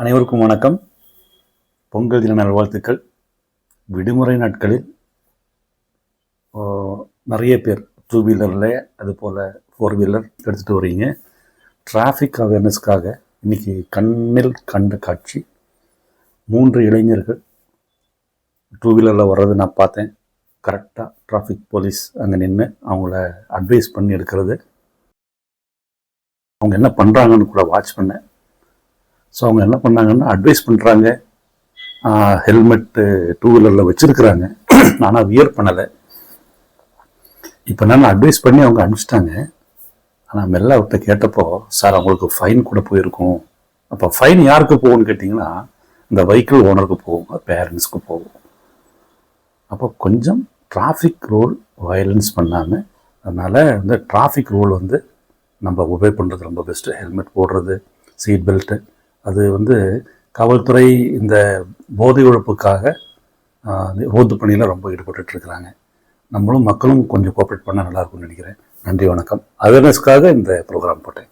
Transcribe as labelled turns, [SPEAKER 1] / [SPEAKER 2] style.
[SPEAKER 1] அனைவருக்கும் வணக்கம். பொங்கல் தின நல்வாழ்த்துக்கள். விடுமுறை நாட்களில் நிறைய பேர் 2 வீலரில் அதுபோல் 4 வீலர் எடுத்துகிட்டு வரீங்க. டிராஃபிக் அவேர்னஸ்க்காக இன்றைக்கி கண்ணில் கண்ட காட்சி 3 இளைஞர்கள் 2 வீலரில் வர்றது நான் பார்த்தேன். கரெக்டாக டிராஃபிக் போலீஸ் அங்கே நின்று அவங்கள அட்வைஸ் பண்ணி எடுக்கிறது, அவங்க என்ன பண்ணுறாங்கன்னு கூட வாட்ச் பண்ணேன். ஸோ அவங்க என்ன பண்ணாங்கன்னா அட்வைஸ் பண்ணுறாங்க. ஹெல்மெட்டு 2 வீலரில் வச்சுருக்குறாங்க, ஆனால் வியர் பண்ணலை. இப்போ நான் அட்வைஸ் பண்ணி அவங்க அனுப்பிச்சிட்டாங்க. ஆனால் மெல்ல அவர்கிட்ட கேட்டப்போ, சார் அவங்களுக்கு ஃபைன் கூட போயிருக்கும். அப்போ ஃபைன் யாருக்கு போகும்னு கேட்டிங்கன்னா, இந்த வெஹிக்கிள் ஓனருக்கு போகும், பேரண்ட்ஸ்க்கு போகும். அப்போ கொஞ்சம் டிராஃபிக் ரூல் வயலன்ஸ் பண்ணாமல், அதனால் இந்த டிராஃபிக் ரூல் நம்ம ஒபே பண்ணுறது ரொம்ப பெஸ்ட்டு. ஹெல்மெட் போடுறது, சீட் பெல்ட்டு, அது காவல்துறை இந்த போதை ஒழிப்புக்காக ரோந்து பணியில் ரொம்ப ஈடுபட்டுருக்குறாங்க. நம்மளும் மக்களும் கொஞ்சம் கோஆப்ரேட் பண்ணால் நல்லாயிருக்கும்னு நினைக்கிறேன். நன்றி, வணக்கம். அவேர்னஸ்க்காக இந்த ப்ரோக்ராம் போட்டேன்.